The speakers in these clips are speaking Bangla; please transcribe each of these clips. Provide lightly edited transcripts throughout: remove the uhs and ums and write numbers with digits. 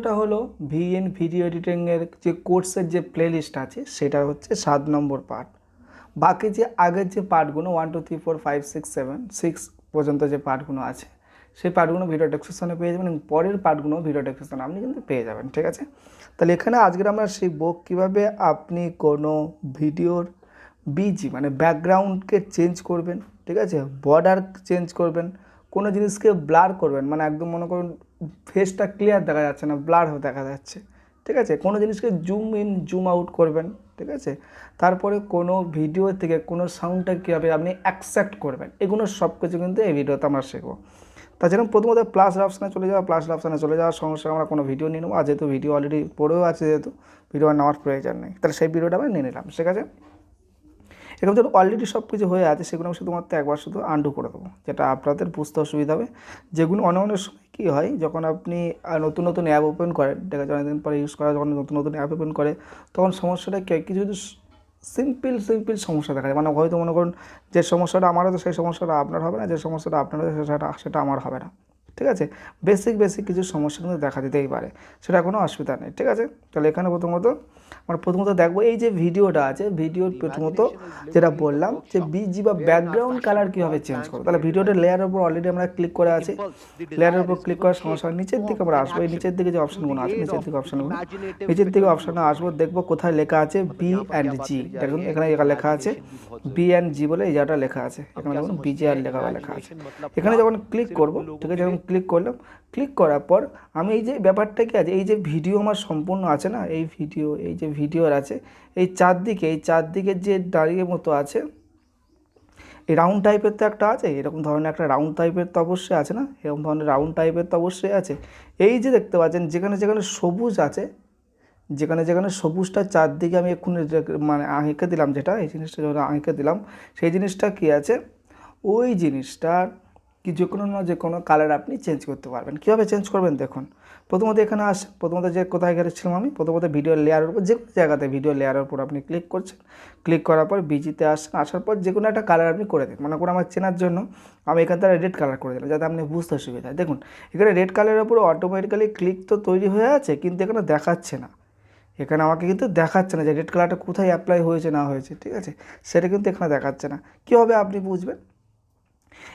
এটা হলো ভিএন ভিডিও এডিটিংয়ের যে কোর্সের যে প্লেলিস্ট আছে সেটা হচ্ছে 7 নম্বর পার্ট। বাকি যে আগের যে পার্টগুলো 1 2 3 4 5 6 7 6 পর্যন্ত যে পার্টগুলো আছে সেই পার্টগুলো ভিডিও ডেসক্রিপশনে পেয়ে যাবেন এবং পরের পার্টগুলো ভিডিও ডেসক্রিপশনে আপনি কিন্তু পেয়ে যাবেন। ঠিক আছে, তাহলে এখানে আজকের আমরা শিখব কীভাবে আপনি কোনো ভিডিওর বিজি মানে ব্যাকগ্রাউন্ডকে চেঞ্জ করবেন। ঠিক আছে, বর্ডার চেঞ্জ করবেন, কোনো জিনিসকে ব্লার করবেন, মানে একদম মনে করুন ফেসটা ক্লিয়ার দেখা যাচ্ছে না, ব্লার হয়ে দেখা যাচ্ছে। ঠিক আছে, কোনো জিনিসকে জুম ইন জুম আউট করবেন। ঠিক আছে, তারপরে কোনো ভিডিও থেকে কোনো সাউন্ডটা কীভাবে আপনি অ্যাকসেপ্ট করবেন, এগুলো সব কিছু কিন্তু এই ভিডিওতে আমরা শিখবো। তাছাড়া প্রথমত প্লাস অপশানে চলে যাওয়া, প্লাস অপশানে চলে যাওয়ার সমস্যা আমরা কোনো ভিডিও নিয়ে নেবো, আর যেহেতু ভিডিও অলরেডি পড়েও আছে, যেহেতু ভিডিও নেওয়ার প্রয়োজন নেই, তাহলে সেই ভিডিওটা আমরা নিয়ে নিলাম। ঠিক আছে, এরকম যেন অলরেডি সব কিছু হয়ে আছে সেগুলো আমি শুধুমাত্র একবার শুধু আন্ডু করে দেবো, যেটা আপনাদের বুঝতে অসুবিধা হবে। যেগুলো অনেক অনেক সময় কী হয়, যখন আপনি নতুন নতুন অ্যাপ ওপেন করেন, দেখা যায় অনেকদিন পরে ইউজ করা, যখন নতুন নতুন অ্যাপ ওপেন করে তখন সমস্যাটা কিছু কিছু সিম্পল সমস্যা দেখা যায়। মানে হয়তো মনে করুন যে সমস্যাটা আমার হতো সেই সমস্যাটা আপনার হবে না, যে সমস্যাটা আপনার হতো সেটা আমার হবে না। ঠিক আছে, বেসিক কিছু সমস্যা কিন্তু দেখা দিতেই পারে, সেটা কোনো অসুবিধা নেই। ঠিক আছে, তাহলে এখানে প্রথমত দেখবো এই যে ভিডিওটা আছে, ভিডিওর প্রথমত যেটা বললাম যে বিজি বা ব্যাকগ্রাউন্ড কালার কীভাবে চেঞ্জ করবো। তাহলে ভিডিওটা লেয়ারের উপর অলরেডি আমরা ক্লিক করে আছি, লেয়ারের উপর ক্লিক করার সমস্যা নিচের দিকে আমরা আসবো, এই নিচের দিকে যে অপশানগুলো আছে নিচের দিকে অপশানে আসবো, দেখবো কোথায় লেখা আছে বি অ্যান্ড জি। দেখুন এখানে লেখা আছে বি অ্যান্ড জি বলে এই জায়গাটা লেখা আছে, এখানে দেখুন বিজি আর লেখা আছে। এখানে যখন ক্লিক করবো, ঠিক আছে, যখন ক্লিক করলাম, ক্লিক করার পর আমি এই যে ব্যাপারটা কি আছে, এই যে ভিডিও আমার সম্পূর্ণ আছে না, এই যে ভিডিওর আছে এই চারদিকে যে দাঁড়িয়ে মতো আছে, এই রাউন্ড টাইপের তো একটা আছে, এরকম ধরনের একটা রাউন্ড টাইপের তো অবশ্যই আছে না, এরকম ধরনের রাউন্ড টাইপের তো অবশ্যই আছে। এই যে দেখতে পাচ্ছেন যেখানে সবুজ আছে, যেখানে সবুজটা চারদিকে আমি এক্ষুনি মানে আঁকে দিলাম, যেটা এই জিনিসটা যখন আঁকে দিলাম সেই জিনিসটা কি আছে, ওই জিনিসটার কি যে কোনো কালার আপনি চেঞ্জ করতে পারবেন। কীভাবে চেঞ্জ করবেন দেখুন, প্রথমত এখানে আসেন, প্রথমত যে কোথায় গেছিলাম আমি, প্রথমত ভিডিও লেয়ারের উপর, যে কোনো জায়গাতে ভিডিও লেয়ারের উপর আপনি ক্লিক করছেন, ক্লিক করার পর বিজিতে আসার পর যে কোনো একটা কালার আপনি করে দিন। মনে করে আমার চেনার জন্য আমি এখান থেকে রেড কালার করে দিলাম, যাতে আপনি বুঝতে সুবিধা হয়। দেখুন এখানে রেড কালারের উপর অটোমেটিক্যালি ক্লিক তো তৈরি হয়ে আছে, কিন্তু এখানে দেখাচ্ছে না, এখানে আমাকে কিন্তু দেখাচ্ছে না যে রেড কালারটা কোথায় অ্যাপ্লাই হয়েছে না হয়েছে। ঠিক আছে, সেটা কিন্তু এখানে দেখাচ্ছে না। কীভাবে আপনি বুঝবেন?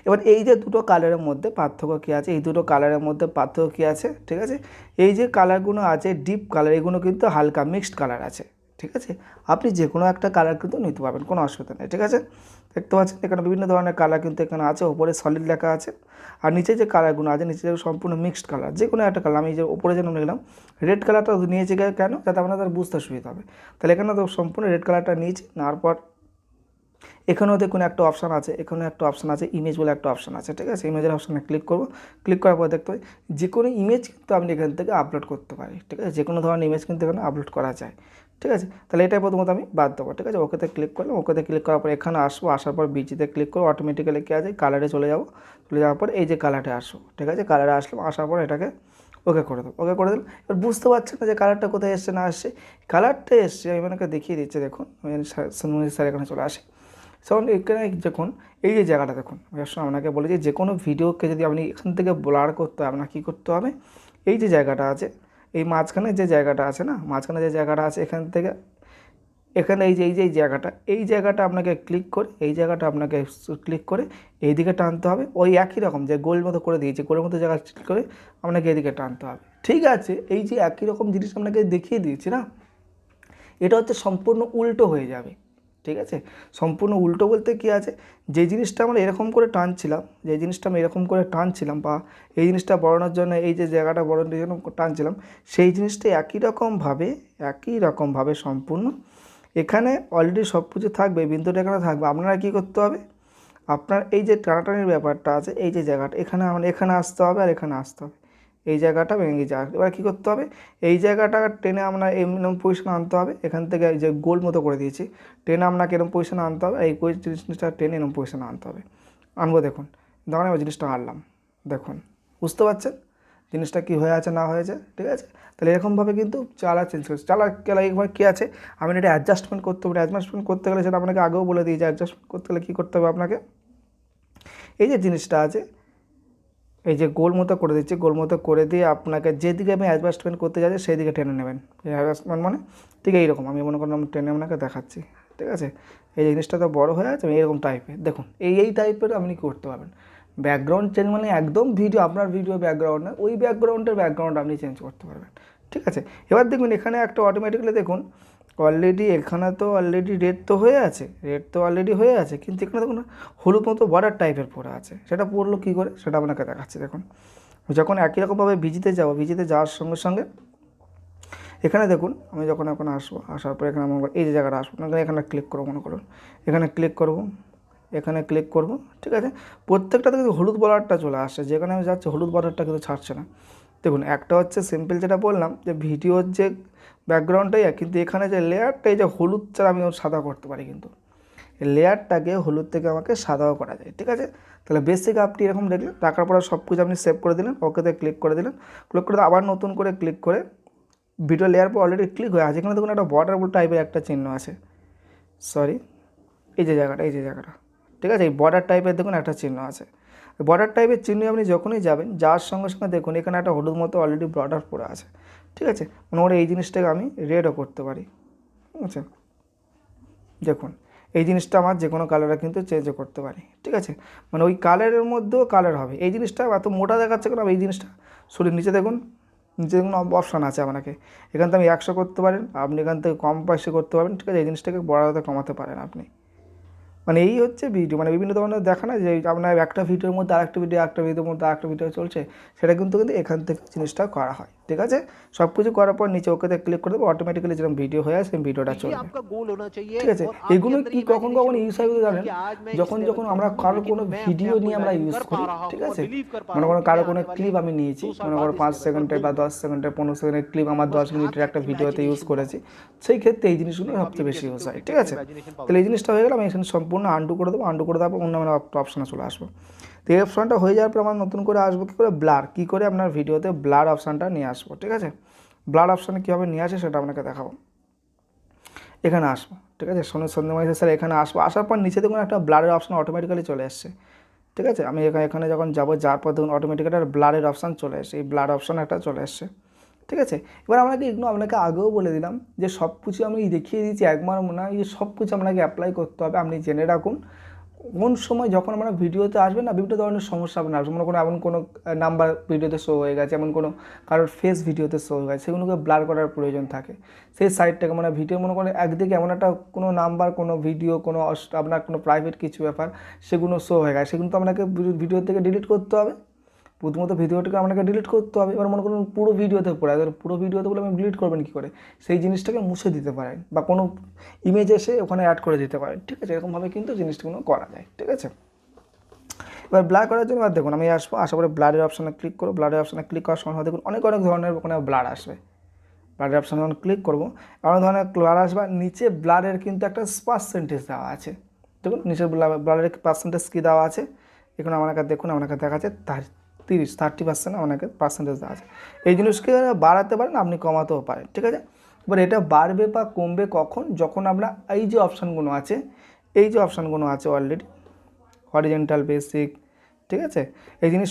এবার এই যে দুটো কালারের মধ্যে পার্থক্য কী আছে, এই দুটো কালারের মধ্যে পার্থক্য কী আছে, ঠিক আছে, এই যে কালারগুলো আছে ডিপ কালার, এগুলো কিন্তু হালকা মিক্সড কালার আছে। ঠিক আছে, আপনি যে কোনো একটা কালার কিন্তু নিতে পারবেন, কোনো অসুবিধা নেই। ঠিক আছে, দেখতে পাচ্ছেন এখানে বিভিন্ন ধরনের কালার কিন্তু এখানে আছে, ওপরে সলিড লেখা আছে, আর নিচে যে কালারগুলো আছে নিচে সম্পূর্ণ মিক্সড কালার, যে কোনো একটা কালার। আমি যে ওপরে যেন নিলাম রেড কালারটা নিয়েছি কেন, যাতে আপনাদের বুঝতে সুবিধা হবে। তাহলে এখানে তো সম্পূর্ণ রেড কালারটা নিয়েছি, নেওয়ার পর এখানেও দেখুন একটা অপশান আছে, এখানেও একটা অপশান আছে, ইমেজ বলে একটা অপশান আছে। ঠিক আছে, ইমেজের অপশানে ক্লিক করব, ক্লিক করার পর দেখতে পাই যে কোনো ইমেজ কিন্তু আপনি এখান থেকে আপলোড করতে পারি। ঠিক আছে, যে কোনো ধরনের ইমেজ কিন্তু এখানে আপলোড করা যায়। ঠিক আছে, তাহলে এটাই প্রথমত আমি বাদ দেবো। ঠিক আছে, ওকেতে ক্লিক করলাম, ওকেতে ক্লিক করার পর এখানে আসবো, আসার পর বিজিতে ক্লিক করে অটোমেটিক্যালি কী আছে কালারে চলে যাওয়ার পর এই যে কালারটা আসবো। ঠিক আছে, কালারে আসলাম, আসার পর এটাকে ওকে করে দেবো, ওকে করে দিলাম। এবার বুঝতে পারছেন না যে কালারটা কোথায় এসছে না আসছে, কালারটা এসছে আমি আপনাকে দেখিয়ে দিচ্ছি। দেখুন স্যার এখানে চলে আসে, তখন এখানে যখন এই যে জায়গাটা দেখুন, আমি আপনাকে বলেছি যে কোনো ভিডিওকে যদি আপনি এখান থেকে ব্লার করতে হয় আপনার কী করতে হবে, এই যে জায়গাটা আছে, এই মাঝখানে যে জায়গাটা আছে না, মাঝখানে যে জায়গাটা আছে এখান থেকে এখানে এই জায়গাটা আপনাকে ক্লিক করে এই দিকে টানতে হবে, ওই একই রকম যে গোল মতো করে দিয়েছে, গোলের মতো জায়গা ক্লিক করে আপনাকে এদিকে টানতে হবে। ঠিক আছে, এই যে একই রকম জিনিস আপনাকে দেখিয়ে দিয়েছি না, এটা হচ্ছে সম্পূর্ণ উল্টো হয়ে যাবে। ঠিক আছে, সম্পূর্ণ উল্টো বলতে কী আছে, যে জিনিসটা আমরা এরকম করে টানছিলাম, বা এই জিনিসটা বড়ানোর জন্য এই যে জায়গাটা বড়ানোর জন্য টানছিলাম, সেই জিনিসটা একই রকমভাবে সম্পূর্ণ এখানে অলরেডি সব কিছু থাকবে, বিন্দুটা এখানে থাকবে। আপনারা কী করতে হবে, আপনার এই যে টানাটানির ব্যাপারটা আছে, এই যে জায়গাটা এখানে আসতে হবে, আর এখানে আসতে হবে, এই জায়গাটা ভেঙে যাওয়া। এবার কী করতে হবে, এই জায়গাটা টেনে আমরা এরকম পজিশনে আনতে হবে, এখান থেকে যে গোল মতো করে দিয়েছি টেনে আপনাকে এরকম পজিশনে আনতে হবে, এই জিনিসটা টেনে এরকম পজিশনে আনতে হবে। আনবো দেখুন আমি জিনিসটা আনলাম, দেখুন বুঝতে পারছেন জিনিসটা কী হয়ে আছে না হয়েছে। ঠিক আছে, তাহলে এরকমভাবে কিন্তু চেঞ্জ করছে। একবার কী আছে, আমি এটা অ্যাডজাস্টমেন্ট করতে গেলে সেটা আপনাকে আগেও বলে দিই যে অ্যাডজাস্টমেন্ট করতে গেলে কী করতে হবে আপনাকে, এই যে জিনিসটা আছে এই যে গোল মতো করে দিচ্ছি, গোল মতো করে দিয়ে আপনাকে যেদিকে আমি অ্যাডজাস্টমেন্ট করতে যাচ্ছি সেই দিকে টেনে নেবেন। এই অ্যাডজাস্টমেন্ট মানে ঠিক এইরকম, আমি মনে করেন আমি টেনে আপনাকে দেখাচ্ছি, ঠিক আছে। এই জিনিসটা তো বড়ো হয়ে আছে, আমি এরকম টাইপের দেখুন, এই টাইপের আপনি করতে পারবেন। ব্যাকগ্রাউন্ড চেঞ্জ মানে একদম ভিডিও, আপনার ভিডিও ব্যাকগ্রাউন্ড না, ওই ব্যাকগ্রাউন্ড আপনি চেঞ্জ করতে পারবেন, ঠিক আছে। এবার দেখুন এখানে একটা অটোমেটিক্যালি দেখুন অলরেডি এখানে তো অলরেডি রেড তো হয়ে আছে, কিন্তু এখানে দেখুন হলুদ মতো বর্ডার টাইপের পড়ে আছে। সেটা পড়লো কী করে সেটা আপনাকে দেখাচ্ছি। দেখুন যখন একই রকমভাবে ভিজিতে যাওয়ার সঙ্গে সঙ্গে এখানে দেখুন আমি যখন এখন আসবো, আসার পর এখানে আমার এই যে জায়গাটা আসবো না, এখানে ক্লিক করবো, মনে করুন এখানে ক্লিক করব, ঠিক আছে। প্রত্যেকটাতে কিন্তু হলুদ বর্ডারটা চলে আসছে, যেখানে আমি যাচ্ছি হলুদ বর্ডারটা কিন্তু ছাড়ছে না। দেখুন একটা হচ্ছে সিম্পল যেটা বললাম যে ভিডিওর যে ব্যাকগ্রাউন্ডটাই, কিন্তু এখানে যে লেয়ারটা এই যে হলুদ ছাড়া আমি সাদা করতে পারি, কিন্তু এই লেয়ারটাকে হলুদ থেকে আমাকে সাদাও করা যায়, ঠিক আছে। তাহলে বেসিক আপনি এরকম দেখলেন, রাখার পরে সব কিছু আপনি সেভ করে দিলেন, ওকেতে ক্লিক করে দিলেন, আবার নতুন করে ক্লিক করে ভিডিও লেয়ার পর অলরেডি ক্লিক হয়ে আছে। এখানে দেখুন একটা বর্ডার টাইপের একটা চিহ্ন আছে, সরি এই যে জায়গাটা, ঠিক আছে। এই বর্ডার টাইপের দেখুন একটা চিহ্ন আছে, বর্ডার টাইপের চিহ্ন আপনি যখনই যাবেন, যাওয়ার সঙ্গে সঙ্গে দেখুন এখানে একটা হলুদ মতো অলরেডি বর্ডার পড়ে আছে, ঠিক আছে। মনে করে এই জিনিসটাকে আমি রেডও করতে পারি, ঠিক আছে। দেখুন এই জিনিসটা আমার যে কোনো কালারে কিন্তু চেঞ্জ করতে পারি, ঠিক আছে। মানে ওই কালারের মধ্যেও কালার হবে। এই জিনিসটা এত মোটা দেখাচ্ছে কেন, এই জিনিসটা নিচে দেখুন অপশান আছে আপনাকে, এখান থেকে আমি 100 করতে পারেন, আপনি এখান থেকে কম পয়সা করতে পারবেন, ঠিক আছে। এই জিনিসটাকে বড়াতে কমাতে পারেন আপনি। মানে এই হচ্ছে ভিডিও, মানে বিভিন্ন ধরনের দেখা না যে আপনার একটা ভিডিওর মধ্যে আরেকটা ভিডিও চলছে, সেটা কিন্তু এখান থেকে জিনিসটা করা হয়, ঠিক আছে। সব কিছু করার পর নিচে ওকেতে ক্লিক করে দেবো, অটোমেটিক্যালি যেরকম ভিডিও হয়ে আসে ভিডিওটা চলবে, ঠিক আছে। এগুলো কি কখন ইউজ হয় জানেন, যখন আমরা কারো কোনো ভিডিও নিয়ে আমরা ইউজ করি, ঠিক আছে। মনে করো কারো কোনো ক্লিপ আমি নিয়েছি, মনে করো 5 সেকেন্ডের বা 10 সেকেন্ডের 15 সেকেন্ডের ক্লিপ আমার 10 মিনিটের একটা ভিডিওতে ইউজ করেছি, সেই ক্ষেত্রে এই জিনিসগুলো সবচেয়ে বেশি ইউজ হয়, ঠিক আছে। তাহলে এই জিনিসটা হয়ে গেলে আমি এখানে সম্পূর্ণ আন্ডু করে দেবো, দেওয়ার পর অন্য অপশানে চলে আসবো। তো এই অপশানটা হয়ে যাওয়ার পর আমার নতুন করে আসবো কী করে, কী করে আপনার ভিডিওতে ব্লার অপশানটা নিয়ে আসবো, ঠিক আছে। ব্লার অপশানে কীভাবে নিয়ে আসে সেটা আপনাকে দেখাবো। এখানে আসবো, ঠিক আছে, সন্ধ্যে স্যার এখানে আসবো, আসার পর নিচে দেখুন একটা ব্লারের অপশান অটোমেটিক্যালি চলে আসছে, ঠিক আছে। আমি এখানে যখন যাবো, যাওয়ার পর দেখুন অটোমেটিক্যালি একটা ব্লারের অপশান চলে আসছে, এই ব্লার অপশান একটা চলে আসছে, ঠিক আছে। এবার আপনাকে আগেও বলে দিলাম যে সব কিছু আমি দেখিয়ে দিয়েছি একবার না, এই সব কিছু আপনাকে অ্যাপ্লাই করতে হবে। আপনি জেনে রাখুন কোন সময় যখন আমরা ভিডিওতে আসবে না, বিভিন্ন ধরনের সমস্যা আপনার আসবে। মনে করুন এমন কোনো নাম্বার ভিডিওতে শো হয়ে গেছে, এমন কোনো কারোর ফেস ভিডিওতে শো হয়ে গেছে, সেগুলোকে ব্লার করার প্রয়োজন থাকে। সেই সাইডটাকে মানে ভিডিও মনে করেন একদিকে এমন একটা কোনো নাম্বার, কোনো ভিডিও, কোনো আপনার কোনো প্রাইভেট কিছু ব্যাপার সেগুলো শো হয়ে গেছে, সেগুলো তো আপনাকে ভিডিও থেকে ডিলিট করতে হবে। প্রথমত ভিডিওটাকে আপনাকে ডিলিট করতে হবে। এবার মনে করুন পুরো ভিডিওতে পড়ে, পুরো ভিডিওতে বলে আপনি ডিলিট করবেন কী করে, সেই জিনিসটাকে মুছে দিতে পারেন বা কোনো ইমেজ এসে ওখানে অ্যাড করে দিতে পারেন, ঠিক আছে। এরকমভাবে কিন্তু জিনিসগুলো করা যায়, ঠিক আছে। এবার ব্লার করার জন্য দেখুন আমি আসার পরে ব্লারের অপশানে ক্লিক করবো, ব্লারের অপশানে ক্লিক করার সময় দেখুন অনেক ধরনের ওখানে ব্লার আসবে। ব্লারের অপশানে যখন ক্লিক করবো অনেক ধরনের ব্লার আসবে, নিচে ব্লারের কিন্তু একটা পার্সেন্টেজ দেওয়া আছে। দেখুন নিচের ব্লারের পার্সেন্টেজ কী দেওয়া আছে, এখানে আপনাকে দেখাচ্ছে 30% আপনাকে পার্সেন্টেজ দেওয়া আছে। এই জিনিসকে বাড়াতে পারেন, আপনি কমাতেও পারেন, ঠিক আছে। এবার এটা বাড়বে বা কমবে কখন, যখন আমরা এই যে অপশানগুলো আছে অলরেডি হরিজেন্টাল, বেসিক, ঠিক আছে, এই জিনিস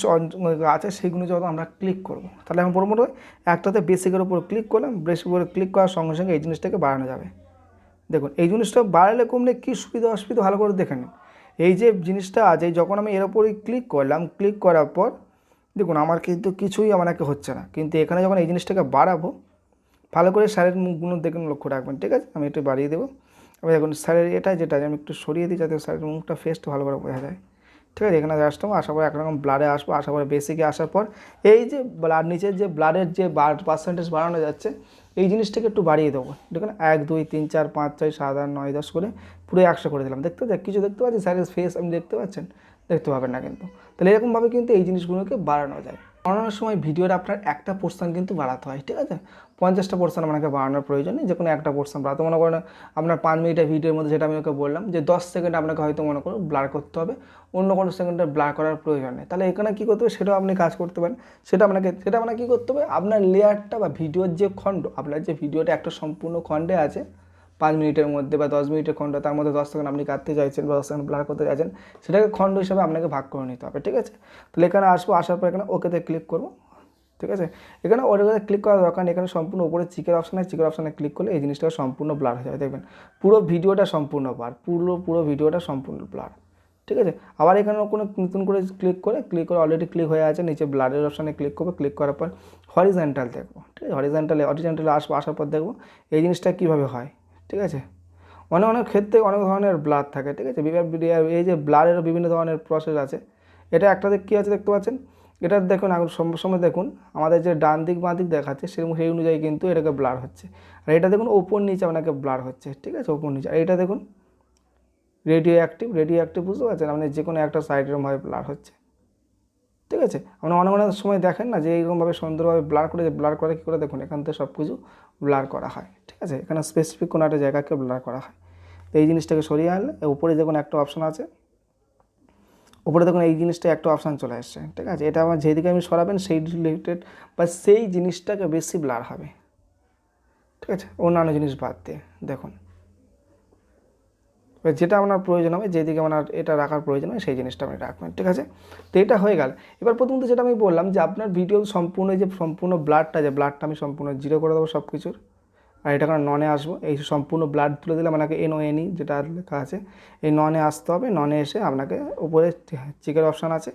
আছে, সেইগুলো যখন আমরা ক্লিক করব, তাহলে এখন প্রথমত একটাতে বেসিকের উপর ক্লিক করলাম, বেসিকের উপরে ক্লিক করার সঙ্গে সঙ্গে এই জিনিসটাকে বাড়ানো যাবে। দেখুন এই জিনিসটা বাড়ালে কমলে কী সুবিধা অসুবিধা ভালো করে দেখে নিন। এই যে জিনিসটা আছে, যখন আমি এর ওপরই ক্লিক করলাম, ক্লিক করার পর দেখুন আমার কিন্তু কিছুই আমাকে হচ্ছে না, কিন্তু এখানে যখন এই জিনিসটাকে বাড়াবো, ভালো করে স্যারের মুখগুলো দেখুন, লক্ষ্য রাখবেন, ঠিক আছে। আমি একটু বাড়িয়ে দেবো। আমি দেখুন স্যারের যেটা আমি একটু সরিয়ে দিই যাতে স্যারের মুখটা ফেসটা ভালো করে বোঝা যায়, ঠিক আছে। এখানে আসবো, আসার পর একরকম ব্লারে আসবো, আসার পরে বেসিকে আসার পর এই যে ব্লার নিচের যে ব্লারের যে পার্সেন্টেজ বাড়ানো যাচ্ছে, এই জিনিসটাকে একটু বাড়িয়ে দেবো। দেখুন 1 2 3 4 5 6 7 8 9 10 করে পুরো 100 করে দিলাম। কিছু দেখতে পাচ্ছি স্যারের ফেস আপনি দেখতে পাচ্ছেন, দেখতে পাবেন না কিন্তু। তাহলে এরকমভাবে কিন্তু এই জিনিসগুলোকে বাড়ানো যায়। বাড়ানোর সময় ভিডিওর আপনার একটা পোর্শন কিন্তু বাড়াতে হয়, ঠিক আছে। 50টা পোর্শন আপনাকে বাড়ানোর প্রয়োজন নেই, যে কোনো একটা পোর্শন বাড়াতে। মনে করেন আপনার 5 মিনিটের ভিডিওর মধ্যে, যেটা আমি ওকে বললাম যে 10 সেকেন্ড আপনাকে হয়তো মনে করুন ব্লার করতে হবে, অন্য কোনো সেকেন্ডে ব্লার করার প্রয়োজন নেই। তাহলে এখানে কী করতে হবে সেটাও আপনি কাজ করতে পারেন। সেটা আপনাকে কী করতে হবে, আপনার লেয়ারটা বা ভিডিওর যে খণ্ড, আপনার যে ভিডিওটা একটা সম্পূর্ণ খণ্ডে আছে, 5 মিনিটের মধ্যে বা 10 মিনিটের খণ্ড, তার মধ্যে 10 সেকেন্ড আপনি কাটতে চাইছেন বা 10 সেকেন্ড ব্লার করতে চাইছেন, সেটাকে খণ্ড হিসাবে আপনাকে ভাগ করে নিতে হবে, ঠিক আছে। তাহলে এখানে আসবো, আসার পর এখানে ওকেতে ক্লিক করবো, ঠিক আছে। এখানে ওটাতে ক্লিক করার দরকার নেই, এখানে সম্পূর্ণ উপরে চিকের অপশানে ক্লিক করলে এই জিনিসটা সম্পূর্ণ ব্লার হয়ে যাবে, দেখবেন পুরো ভিডিওটা সম্পূর্ণ ব্লার, পুরো ভিডিওটা সম্পূর্ণ ব্লার, ঠিক আছে। আবার এখানে কোনো নতুন করে ক্লিক করে অলরেডি ক্লিক হয়ে আছে, নিচে ব্লারের অপশানে ক্লিক করবো, ক্লিক করার পর হরিজন্টাল দেখবো, ঠিক আছে। হরিজন্টালে আসবো, আসার পর দেখবো এই জিনিসটা কীভাবে হয়, ঠিক আছে। অনেক ক্ষেত্রে অনেক ধরনের ব্লার থাকে, ঠিক আছে। এই যে ব্লারেরও বিভিন্ন ধরনের প্রসেস আছে। এটা একটাতে কী আছে দেখতে পাচ্ছেন, এটা দেখুন এখন সময় দেখুন আমাদের যে ডান দিক বাঁ দিক দেখাচ্ছে সেই অনুযায়ী কিন্তু এটাকে ব্লার হচ্ছে। আর এটা দেখুন ওপর নিচে আপনাকে ব্লার হচ্ছে, ঠিক আছে, ওপর নিচে। আর এটা দেখুন রেডিও অ্যাক্টিভ বুঝতে পারছেন, মানে যে কোনো একটা সাইড এরকমভাবে ব্লার হচ্ছে, ঠিক আছে। আমরা অনেক সময় দেখেন না যে এইরকমভাবে সুন্দরভাবে ব্লার করে কী করে দেখুন এখান থেকে সব কিছু ব্লার করা হয়, ঠিক আছে। এখানে স্পেসিফিক কোনো একটা জায়গাকে ব্লার করা হয়। তো এই জিনিসটাকে সরিয়ে আনলে উপরে দেখুন একটা অপশান আছে, উপরে দেখুন এই জিনিসটা একটা অপশান চলে আসছে, ঠিক আছে। এটা আমার যেদিকে আমি সরাবেন সেই রিলেটেড বা সেই জিনিসটাকে বেশি ব্লার হবে, ঠিক আছে, অন্যান্য জিনিস বাদ দিয়ে দেখুন যেটা আপনার প্রয়োজন হবে, যেদিকে আপনার এটা রাখার প্রয়োজন হয় সেই জিনিসটা আপনি রাখবেন, ঠিক আছে। তো এটা হয়ে গেল। এবার প্রথমত যেটা আমি বললাম যে আপনার ভিডিও সম্পূর্ণ ব্লারটা আমি সম্পূর্ণ জিরো করে দেবো সব কিছুর। আর এটা কারণ ননে আসবো, এই সম্পূর্ণ ব্লাড তুলে দিলে আপনাকে NONE যেটা লেখা আছে এই ননে আসতে হবে। ননে এসে আপনাকে উপরে চিকের অপশান আছে,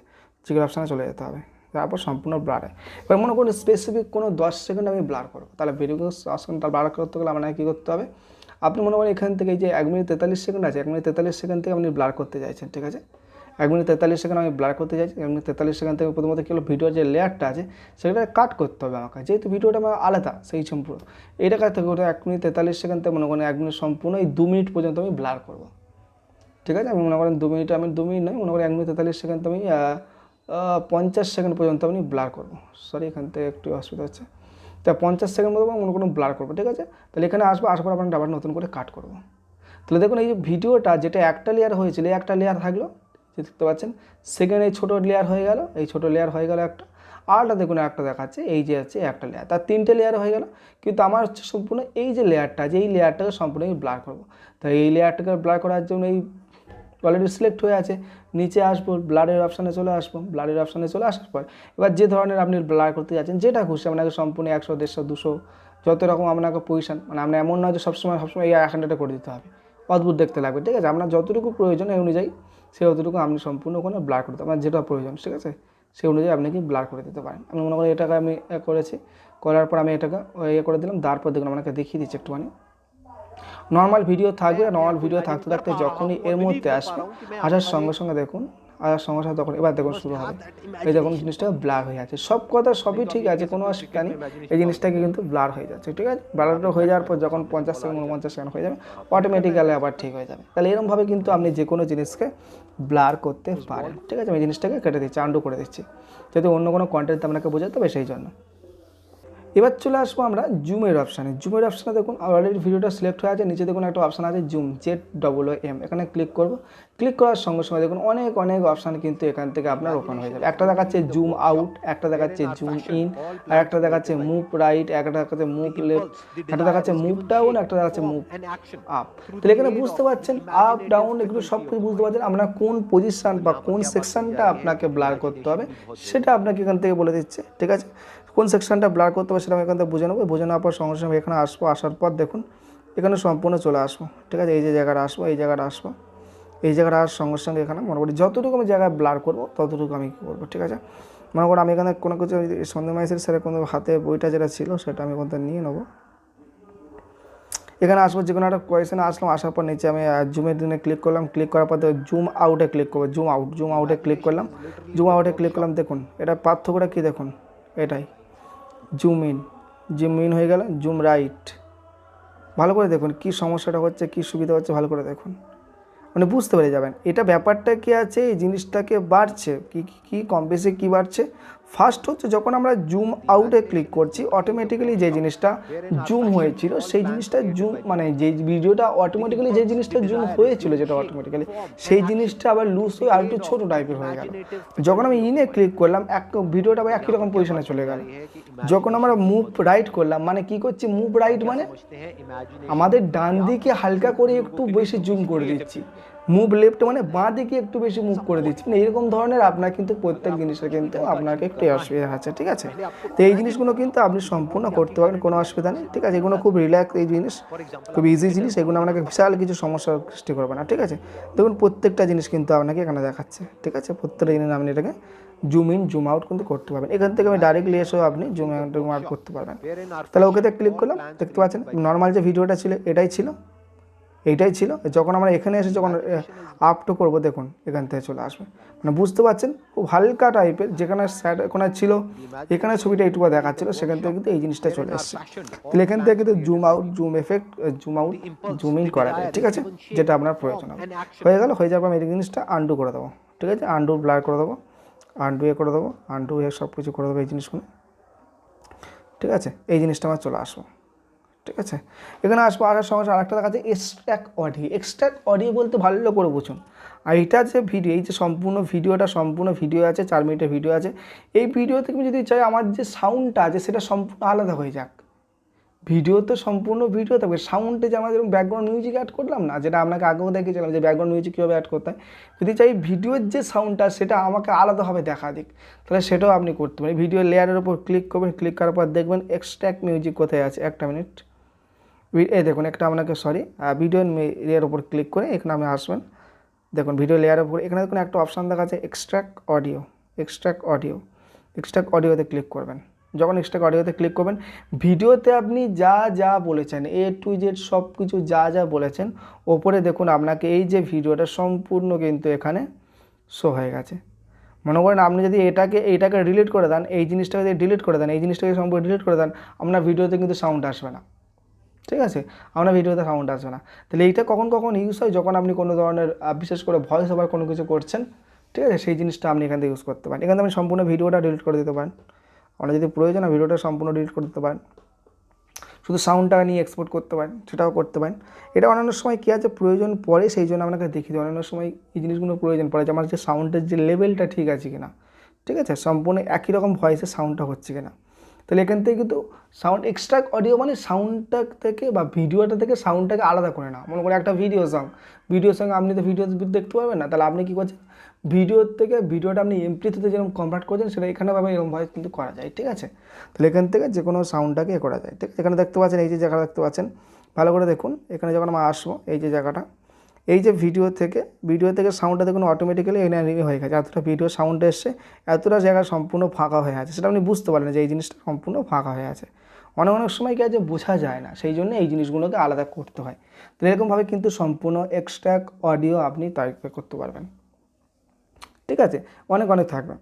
চিকের অপশানে চলে যেতে হবে, তারপর সম্পূর্ণ ব্লার হয়। এবার মনে করুন স্পেসিফিক কোনো 10 সেকেন্ড আমি ব্লার করবো, তাহলে ভিডিওকে 10 সেকেন্ড ব্লার করতে গেলে আপনাকে কী করতে হবে, আপনি মনে করেন এখান থেকে এই যে 1 মিনিট 43 সেকেন্ড আছে, 1 মিনিট 43 সেকেন্ড থেকে আপনি ব্লার করতে চাইছেন, ঠিক আছে। 1 মিনিট 43 সেকেন্ড আমি ব্লার করতে চাইছি। 1 মিনিট 43 সেকেন্ড থেকে প্রথমত কী হলো, ভিডিওর যে লেয়ারটা আছে সেটা কাট করতে হবে আমাকে, যেহেতু ভিডিওটা আমার আলাদা সেই সম্পূর্ণ। এইটা কাছ থেকে ওটা 1 মিনিট 43 সেকেন্ড থেকে মনে করেন 1 মিনিট সম্পূর্ণ এই 2 মিনিট পর্যন্ত আমি ব্লার করবো, ঠিক আছে। আমি মনে করেন 2 মিনিট নয়, মনে করেন 1 মিনিট 43 সেকেন্ড আমি 50 সেকেন্ড পর্যন্ত আমি ব্লার করবো। সরি, এখান থেকে একটু অসুবিধা হচ্ছে। তা 50 সেকেন্ড মতো মনে করুন ব্লার করবো, ঠিক আছে। তাহলে এখানে আসবো, আসার পর আপনার আবার নতুন করে কাট করবো। তাহলে দেখুন এই যে ভিডিওটা যেটা একটা লেয়ার হয়েছিল, এই একটা লেয়ার থাকলো, দেখতে পাচ্ছেন। সেকেন্ড এই ছোটো লেয়ার হয়ে গেল, এই ছোটো লেয়ার হয়ে গেল একটা। আরটা দেখুন একটা দেখাচ্ছে, এই যে আছে একটা লেয়ার, তার 3টে লেয়ার হয়ে গেল। কিন্তু আমার হচ্ছে সম্পূর্ণ এই যে লেয়ারটা আছে, এই লেয়ারটাকে সম্পূর্ণ আমি ব্লার করবো। তাই এই লেয়ারটাকে ব্লার করার জন্য এই অলরেডি সিলেক্ট হয়ে আছে, নিচে আসবো, ব্লারের অপশানে চলে আসবো। ব্লারের অপশানে চলে আসার পর এবার যে ধরনের আপনি ব্লার করতে যাচ্ছেন, যেটা খুশি আপনাকে সম্পূর্ণ 100, 150, 200 যত রকম আপনাকে পজিশন, মানে আপনার এমন নয় যে সবসময় এই 100টা করে দিতে হবে, অদ্ভুত দেখতে লাগবে, ঠিক আছে। আপনার যতটুকু প্রয়োজন এই অনুযায়ী সেই অতটুকু আপনি সম্পূর্ণ ওখানে ব্লার করতে, আপনার যেটা প্রয়োজন, ঠিক আছে, সেই অনুযায়ী আপনি কি ব্লার করে দিতে পারেন। আমি মনে করি এটাকে আমি করেছি, করার পর আমি এটাকে করে দিলাম। তারপর দেখুন আপনাকে দেখিয়ে দিচ্ছি একটুখানি। নর্মাল ভিডিও থাকবে, নর্মাল ভিডিও থাকতে থাকতে যখনই এর মধ্যে আসবে, আসার সঙ্গে সঙ্গে দেখুন, তখন এবার দেখুন শুরু হবে, এই দেখুন জিনিসটা ব্লার হয়ে যাচ্ছে। সব কথা সবই ঠিক আছে, কোনো অসুবিধা নেই, এই জিনিসটাকে কিন্তু ব্লার হয়ে যাচ্ছে, ঠিক আছে। ব্লারটা হয়ে যাওয়ার পর যখন 50 সেকেন্ড 49 সেকেন্ড হয়ে যাবে, অটোমেটিক্যালি আবার ঠিক হয়ে যাবে। তাহলে এরকমভাবে কিন্তু আপনি যে কোনো জিনিসকে ব্লার করতে পারেন, ঠিক আছে। আমি জিনিসটাকে কেটে দিচ্ছি, আন্ডু করে দিচ্ছি, যাতে অন্য কোনো কন্টেন্ট আপনাকে বোঝাতে হবে সেই জন্য। এবার চলে আসবো আমরা জুমের অপশানে। জুমের অপশানে দেখুন অলরেডি ভিডিওটা সিলেক্ট হয়ে আছে, নিচে দেখুন একটা অপশান আছে জুম, ZOOM, এখানে ক্লিক করব। ক্লিক করার সঙ্গে সঙ্গে দেখুন অনেক অপশান কিন্তু এখান থেকে আপনার ওপেন হয়ে যাবে। একটা দেখাচ্ছে জুম আউট, একটা দেখাচ্ছে জুম ইন, আর একটা দেখাচ্ছে মুভ রাইট, একটা দেখাচ্ছে মুভ লেফট, একটা দেখাচ্ছে মুভ ডাউন, একটা দেখাচ্ছে মুভ আপ। তাহলে এখানে বুঝতে পারছেন আপ ডাউন এগুলো সব কিছু বুঝতে পারছেন। আপনার কোন পজিশান বা কোন সেকশানটা আপনাকে ব্লার করতে হবে সেটা আপনাকে এখান থেকে বলে দিচ্ছে, ঠিক আছে। কোন সেকশনটা ব্লার করতে হবে সেটা আমি এখান থেকে বুঝে নেবো। বুঝে নেওয়ার পর সঙ্গে সঙ্গে এখানে আসবো, আসার পর দেখুন এখানে সম্পূর্ণ চলে আসবো, ঠিক আছে। এই যে জায়গাটা আসবো, এই জায়গাটা আসবো, এই জায়গাটা আসার সঙ্গে সঙ্গে এখানে মনে করি যতটুকু আমি জায়গায় ব্লার করবো ততটুকু আমি কী করবো, ঠিক আছে। মনে করি আমি এখানে কোনো কিছু সন্ধ্যে মাইসের স্যারের কোনো হাতে বইটা যেটা ছিল সেটা আমি ওখান থেকে নিয়ে নেবো। এখানে আসবো, যে কোনো একটা কোয়েশনে আসলাম, আসার পর নিচে আমি জুমের দিনে ক্লিক করলাম। ক্লিক করার পর জুম আউটে ক্লিক করবো, জুম আউটে ক্লিক করলাম। জুম আউটে ক্লিক করলাম, দেখুন এটা পার্থক্যটা কী দেখুন, এটাই জুম ইন হয়ে গেল। জুম রাইট, ভালো করে দেখুন কী সমস্যাটা হচ্ছে, কী সুবিধা হচ্ছে, ভালো করে দেখুন, মানে বুঝতে পেরে যাবেন এটা ব্যাপারটা কী আছে। এই জিনিসটাকে বাড়ছে কি কম বেশি কী বাড়ছে, ফার্স্ট হচ্ছে যখন আমরা জুম আউটে ক্লিক করছি অটোমেটিক্যালি যে জিনিসটা জুম হয়েছিল সেই জিনিসটা জুম মানে যে ভিডিওটা অটোমেটিক্যালি যে জিনিসটা জুম হয়েছিল যেটা অটোমেটিক্যালি সেই জিনিসটা আবার লুজ হয়ে আর একটু ছোটো টাইপের হয়ে গেল। যখন আমি ইনে ক্লিক করলাম ভিডিওটা আবার একই রকম পজিশনে চলে গেল। যখন আমরা মুভ রাইট করলাম মানে কি করছি, মুভ রাইট মানে আমাদের ডান দিকে হালকা করে একটু বেশি জুম করে দিচ্ছি, মুভ লেফট মানে বাঁ দিকে একটু বেশি মুভ করে দিচ্ছি। মানে এরকম ধরনের আপনার কিন্তু প্রত্যেক জিনিসের কিন্তু আপনাকে একটু অসুবিধা আছে, ঠিক আছে। তো এই জিনিসগুলো কিন্তু আপনি সম্পূর্ণ করতে পারেন, কোনো অসুবিধা নেই, ঠিক আছে। এগুলো খুব রিল্যাক্স, এই জিনিস খুব ইজি জিনিস, এগুলো আপনাকে বিশাল কিছু সমস্যার সৃষ্টি করবে না, ঠিক আছে। দেখুন প্রত্যেকটা জিনিস কিন্তু আপনাকে এখানে দেখাচ্ছে, ঠিক আছে। প্রত্যেকটা জিনিস আপনি এটাকে জুম ইন জুম আউট কিন্তু করতে পারবেন। এখান থেকে আমি ডাইরেক্টলি এসেও আপনি জুম ইন জুম আউট করতে পারবেন। তাহলে ওকেতে ক্লিক করলাম, দেখতে পাচ্ছেন নর্মাল যে ভিডিওটা ছিল এইটাই ছিল। যখন আমরা এখানে এসে যখন আপ টু করবো দেখুন এখান থেকে চলে আসবে, মানে বুঝতে পারছেন খুব হালকা টাইপের। যেখানে ওখানে ছিল এখানে ছবিটা এইটুকু দেখাচ্ছিলো সেখান থেকে কিন্তু এই জিনিসটা চলে এসছে। তাহলে এখান থেকে কিন্তু zoom out zoom effect zoom out zoom in করা যায়, ঠিক আছে, যেটা আপনার প্রয়োজন হবে। হয়ে গেল, হয়ে যাওয়ার পর আমি এই জিনিসটা আনডু করে দেবো, ঠিক আছে। আনডু ব্লার করে দেবো, আনডু করে দেবো, আনডু সব কিছু করে দেবো এই জিনিসগুলো, ঠিক আছে। এই জিনিসটা আমার চলে আসবো, ঠিক আছে। এখানে আসবো, আসার সঙ্গে সঙ্গে আরেকটা দেখা যাচ্ছে এক্সট্রাক্ট অডিও বলতে ভালো করে বুঝুন। আর এটা যে ভিডিও, এই যে সম্পূর্ণ ভিডিও আছে, 4 মিনিটের ভিডিও আছে। এই ভিডিও থেকে আমি যদি চাই আমার যে সাউন্ডটা আছে সেটা সম্পূর্ণ আলাদা হয়ে যাক, ভিডিও তো সম্পূর্ণ ভিডিও থাকবে, সাউন্ডে যে আমরা যেরকম ব্যাকগ্রাউন্ড মিউজিক অ্যাড করলাম না, যেটা আপনাকে আগেও দেখিয়েছিলাম যে ব্যাকগ্রাউন্ড মিউজিক কীভাবে অ্যাড করতে হয়, যদি চাই ভিডিওর যে সাউন্ডটা সেটা আমাকে আলাদাভাবে দেখা দিক, তাহলে সেটাও আপনি করতে পারেন। ভিডিও লেয়ারের উপর ক্লিক করবেন, ক্লিক করার পর দেখবেন এক্সট্রাক্ট মিউজিক কোথায় আছে, একটা মিনিট, এই দেখুন একটা আপনাকে ভিডিও লেয়ার উপর ক্লিক করে এখানে আপনি আসবেন। দেখুন ভিডিও লেয়ারের উপর এখানে দেখুন একটা অপশান দেখা আছে এক্সট্রাক্ট অডিওতে ক্লিক করবেন। যখন এক্সট্রাক্ট অডিওতে ক্লিক করবেন, ভিডিওতে আপনি যা বলেছেন A to Z সব কিছু যা বলেছেন ওপরে দেখুন আপনাকে এই যে ভিডিওটা সম্পূর্ণ কিন্তু এখানে শো হয়ে গেছে। মনে করেন আপনি যদি এইটাকে ডিলিট করে দেন, এই জিনিসটাকে যদি ডিলিট করে দেন, এই জিনিসটাকে সম্পূর্ণ ডিলিট করে দেন, আপনার ভিডিওতে কিন্তু সাউন্ড আসবে না, ঠিক আছে, আপনার ভিডিওতে সাউন্ড আসবে না। তাহলে এইটা কখন ইউজ হয়, যখন আপনি কোনো ধরনের বিশেষ করে ভয়েস ওভার কোনো কিছু করছেন, ঠিক আছে, সেই জিনিসটা আপনি এখান থেকে ইউজ করতে পারেন। এখান থেকে আপনি সম্পূর্ণ ভিডিওটা ডিলিট করে দিতে পারেন, আপনার যদি প্রয়োজন হয় ভিডিওটা সম্পূর্ণ ডিলিট করে দিতে পারেন, শুধু সাউন্ডটা নিয়ে এক্সপোর্ট করতে পারেন, সেটাও করতে পারেন। এটা অন্যান্য সময় কী আছে প্রয়োজন পড়ে, সেই জন্য আপনাকে দেখিয়ে দিই। অন্যান্য সময় এই জিনিসগুলো প্রয়োজন পড়ে যে আমার যে সাউন্ডের যে লেভেলটা ঠিক আছে কিনা, ঠিক আছে, সম্পূর্ণ একই রকম ভয়েসের সাউন্ডটা হচ্ছে কিনা। তাহলে এখান থেকে কিন্তু সাউন্ড এক্সট্রাক্ট অডিও মানে সাউন্ডটা থেকে বা ভিডিওটা থেকে সাউন্ডটাকে আলাদা করে না। মনে করে একটা ভিডিওর সঙ্গে আপনি তো ভিডিও দেখতে পারবেন না, তাহলে আপনি কী করছেন, ভিডিওর থেকে ভিডিওটা আপনি এমপিতে যেরকম কনভার্ট করছেন সেটা এখানেভাবে এরকম ভয়েস কিন্তু করা যায়, ঠিক আছে। তাহলে এখান থেকে যে কোনো সাউন্ডটাকে করা যায়, ঠিক আছে। এখানে দেখতে পাচ্ছেন এই যে জায়গা দেখতে পাচ্ছেন, ভালো করে দেখুন। এখানে যখন আমরা আসবো এই যে জায়গাটা, এই যে ভিডিও থেকে সাউন্ডটা দেখুন অটোমেটিক্যালি এখানে হয়ে গেছে, এতটা ভিডিও সাউন্ড এসছে, এতটা জায়গা সম্পূর্ণ ফাঁকা হয়ে আছে, সেটা আপনি বুঝতে পারলেন যে এই জিনিসটা সম্পূর্ণ ফাঁকা হয়ে আছে। অনেক সময় কি আছে বোঝা যায় না, সেই জন্য এই জিনিসগুলোকে আলাদা করতে হয়। তো এরকমভাবে কিন্তু সম্পূর্ণ এক্সট্রাক্ট অডিও আপনি তৈরি করতে পারবেন, ঠিক আছে। অনেক থাকবে।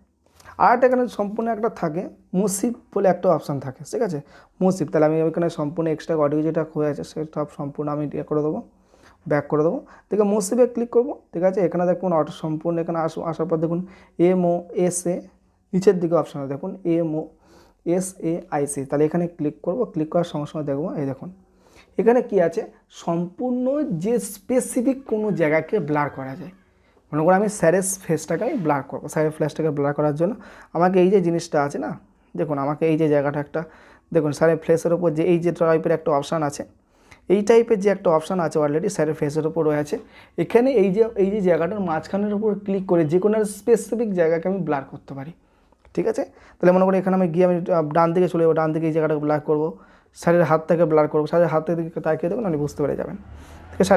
আর একটা এখানে সম্পূর্ণ একটা থাকে মুসিব বলে একটা অপশান থাকে, ঠিক আছে, মুসিব। তাহলে আমি ওইখানে সম্পূর্ণ এক্সট্রা অডিও যেটা হয়ে আছে সেটা সম্পূর্ণ আমি করে দেবো, ব্যাক করে দেবো। ঠিক আছে, মুসিবে ক্লিক করবো, ঠিক আছে। এখানে দেখুন সম্পূর্ণ এখানে আসার পর দেখুন MOSA নিচের দিকে অপশানে দেখুন MOSAIC। তাহলে এখানে ক্লিক করবো, ক্লিক করার সঙ্গে সঙ্গে দেখবো এই দেখুন এখানে কি আছে, সম্পূর্ণ যে স্পেসিফিক কোনো জায়গাকে ব্লার করা যায়। মনে করো আমি স্যারের ফেসটাকে আমি ব্লার করবো, স্যারের ফেসটাকে ব্লার করার জন্য আমাকে এই যে জিনিসটা আছে না, দেখুন আমাকে এই যে জায়গাটা একটা দেখুন স্যারের ফেসের ওপর যে এই যে টাইপের একটা অপশান আছে, এই টাইপের যে একটা অপশান আছে অলরেডি স্যারের ফেসের ওপর রয়েছে। এখানে এই যে জায়গাটার মাঝখানের উপর ক্লিক করে যে কোনো স্পেসিফিক জায়গাকে আমি ব্লার করতে পারি, ঠিক আছে। তাহলে মনে করি এখানে আমি গিয়ে আমি ডান দিকে চলে যাবো, ডান দিকে এই জায়গাটাকে ব্লার করবো, স্যারের হাত থেকে ব্লার করবো, স্যারের হাত থেকে তাকিয়ে দেবেন আপনি বুঝতে পেরে যাবেন। ঠিক আছে,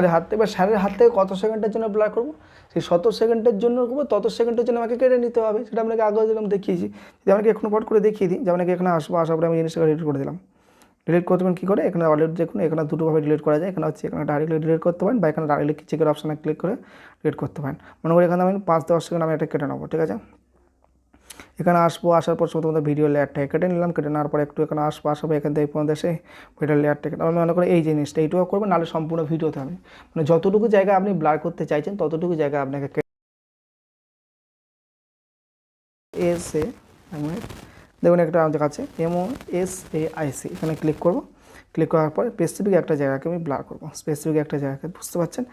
স্যারের হাত থেকে কত সেকেন্ডের জন্য ব্লার করবো, সেই 100 সেকেন্ডের জন্য করবো, তত সেকেন্ডের জন্য আমাকে কেটে নিতে হবে। সেটা আপনাকে আগেও যেরকম দেখিয়েছি, যদি আমাকে এখনো পট করে দেখিয়ে দিই যে আপনাকে এখানে আসার পরে আমি জিনিসটাকে ডিলিট করে দিলাম। ডিলিট করতে কী করে, এখানে অলরেডি দেখুন এখানে দুটোভাবে ডিলিট করা যায়। এখানে হচ্ছে এখানে ডাইরেক্টলি ডিলিট করতে পারেন বা এখানে ডাইরেক্টলি চেকের অপশানে ক্লিক করে ডিলিট করতে পারেন। মনে করি এখানে আমি 5-10 সেকেন্ড আমি এটা কেটে নেবো, ঠিক আছে। এখানে আসার পর প্রথমত ভিডিও লেয়ারটাকে কেটে নিলাম, কেটে নেওয়ার পর একটু এখানে আসার পর এখান থেকে পর্যন্ত এসে ভিডিও লেয়ারটাকে আমি মনে করি এই জিনিসটা এইটুকু করবেন, নাহলে সম্পূর্ণ ভিডিওতে হবে মানে যতটুকু জায়গা আপনি ব্লার করতে চাইছেন ততটুকু জায়গা আপনাকে এসে দেখুন একটা দেখাচ্ছে MOSAIC, এখানে ক্লিক করব। ক্লিক করার পরে স্পেসিফিক একটা জায়গাকে আমি ব্লার করব, স্পেসিফিক একটা জায়গাকে, বুঝতে পারছেন।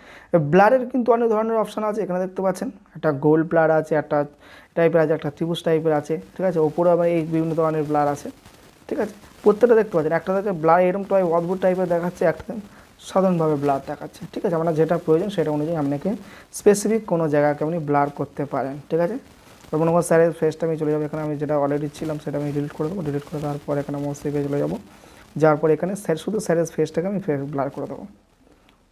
ব্লারের কিন্তু অনেক ধরনের অপশান আছে, এখানে দেখতে পাচ্ছেন একটা গোল ব্লার আছে, একটা টাইপের আছে, একটা ত্রিভুজ টাইপের আছে, ঠিক আছে। ওপরে আবার এই বিভিন্ন ধরনের ব্লার আছে, ঠিক আছে। প্রত্যেকটা দেখতে পাচ্ছেন, একটা দেখে ব্লার এরকম অদ্ভুত টাইপের দেখাচ্ছে, একটা সাধারণভাবে ব্লার দেখাচ্ছে, ঠিক আছে। আপনার যেটা প্রয়োজন সেটা অনুযায়ী আপনাকে স্পেসিফিক কোনো জায়গাকে আপনি ব্লার করতে পারেন, ঠিক আছে। কোনো স্যারের ফেসটা আমি চলে যাবো, এখানে আমি যেটা অলরেডি ছিলাম সেটা আমি ডিলিট করে দেবো। ডিলিট করে দেওয়ার পর এখানে মোস্টে চলে যাবো, যাওয়ার পর এখানে শুধু স্যারের ফেসটাকে আমি ব্লার করে দেবো,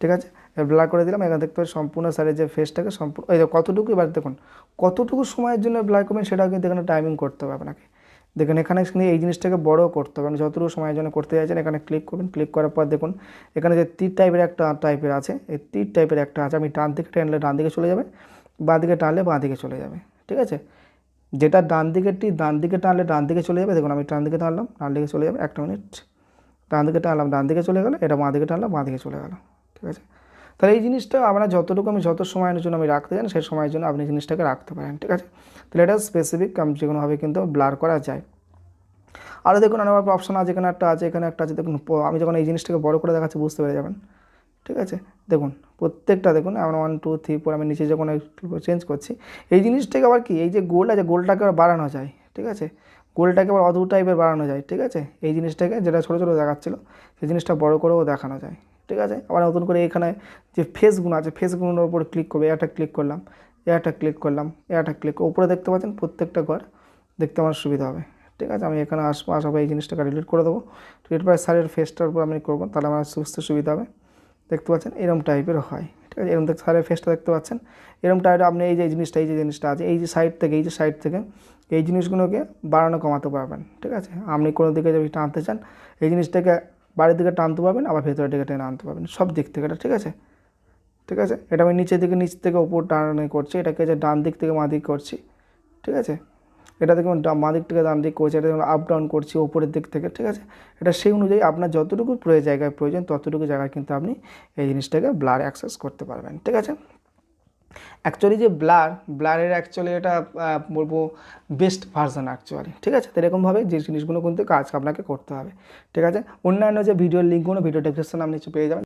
ঠিক আছে। ব্লার করে দিলাম। এখানে দেখতে পাচ্ছি সম্পূর্ণ স্যারের যে ফেসটাকে সম্পূর্ণ, এই যে কতটুকু, এবার দেখুন কতটুকু সময়ের জন্য ব্লার করবেন সেটাও কিন্তু এখানে টাইমিং করতে হবে আপনাকে। দেখুন এখানে এই জিনিসটাকে বড় করতে হবে, আপনি যতটুকু সময়ের জন্য করতে চাইছেন এখানে ক্লিক করবেন। ক্লিক করার পর দেখুন এখানে যে তীর টাইপের একটা আছে, এই তীর টাইপের একটা আছে, আমি ডান দিকে টানলে ডান দিকে চলে যাবে, বাঁ দিকে টানলে বাঁ দিকে চলে যাবে, ঠিক আছে। যেটা ডান দিকে টানলে ডান দিকে চলে যাবে, দেখুন আমি ডান দিকে টানলাম, ডান দিকে চলে যাবে, একটা মিনিট, ডান দিকে টানলাম ডান দিকে চলে গেলো, এটা বাঁ দিকে টানলাম বাঁ দিকে চলে গেলো, ঠিক আছে। তাহলে এই জিনিসটা আমরা যতটুকু আমি যত সময়ের জন্য আমি রাখতে চান সেই সময়ের জন্য আপনি জিনিসটাকে রাখতে পারেন, ঠিক আছে। তাহলে এটা স্পেসিফিক যে কোনোভাবে কিন্তু ব্লার করা যায়। আরও দেখুন অনেক অপশান আছে, এখানে একটা আছে, এখানে একটা আছে, দেখুন আমি যখন এই জিনিসটাকে বড় করে দেখাচ্ছি বুঝতে পেরে যাবেন, ঠিক আছে। দেখুন প্রত্যেকটা দেখুন আমরা 1 2 3 4 আমি নিচে যখন চেঞ্জ করছি এই জিনিসটাকে আবার কি, এই যে গোল আছে গোলটাকে আবার বাড়ানো যায়, ঠিক আছে। গোলটাকে আবার অদ্ভুত টাইপের বাড়ানো যায়, ঠিক আছে। এই জিনিসটাকে যেটা ছোটো ছোটো দেখাচ্ছিলো সেই জিনিসটা বড় করেও দেখানো যায়, ঠিক আছে। আবার নতুন করে এখানে যে ফেসগুলো আছে ফেসগুলোর উপর ক্লিক করবে, একটা ক্লিক করলাম, একটা ক্লিক করলাম, একটা ক্লিক, উপরে দেখতে পাচ্ছেন প্রত্যেকটা ঘর দেখতে আমার সুবিধা হবে, ঠিক আছে। আমি এখানে আসবো, আসার পর এই জিনিসটাকে ডিলিট করে দেবো। ডিলিট করে স্যারের ফেসটার উপর আমি করবো, তাহলে আমার বুঝতে সুবিধা হবে। দেখতে পাচ্ছেন এরকম টাইপের হয়, ঠিক আছে। এরকম স্যারের ফেসটা দেখতে পাচ্ছেন এরকম টাইপের। আপনি এই যে জিনিসটা আছে এই যে সাইড থেকে এই জিনিসগুলোকে বাড়ানো কমাতে পারবেন, ঠিক আছে। আপনি কোনো দিকে যদি টানতে চান এই জিনিসটাকে বাড়ির দিকে টানতে পারবেন, আবার ভেতরের দিকে টেনে আনতে পারবেন, সব দিক থেকে এটা, ঠিক আছে। ঠিক আছে, এটা আমি নিচ থেকে উপর টানানো করছি, এটাকে যে ডান দিক থেকে বাঁ দিক করছি, ঠিক আছে। এটা দেখুন বাঁ দিক থেকে ডান দিক করছি, এটা দেখুন আপ ডাউন করছি উপরের দিক থেকে, ঠিক আছে। এটা সেই অনুযায়ী আপনার যতটুকু জায়গায় প্রয়োজন ততটুকু জায়গায় কিন্তু আপনি এই জিনিসটাকে ব্লার অ্যাক্সেস করতে পারবেন, ঠিক আছে। অ্যাকচুয়ালি যে ব্লারের অ্যাকচুয়ালি এটা বলবো বেস্ট ভার্সন অ্যাকচুয়ালি, ঠিক আছে। তো এরকমভাবে যে জিনিসগুলো কিন্তু কাজ আপনাকে করতে হবে, ঠিক আছে। অন্যান্য যে ভিডিওর লিঙ্কগুলো ভিডিও ডেসক্রিপশনে আপনি পেয়ে যাবেন।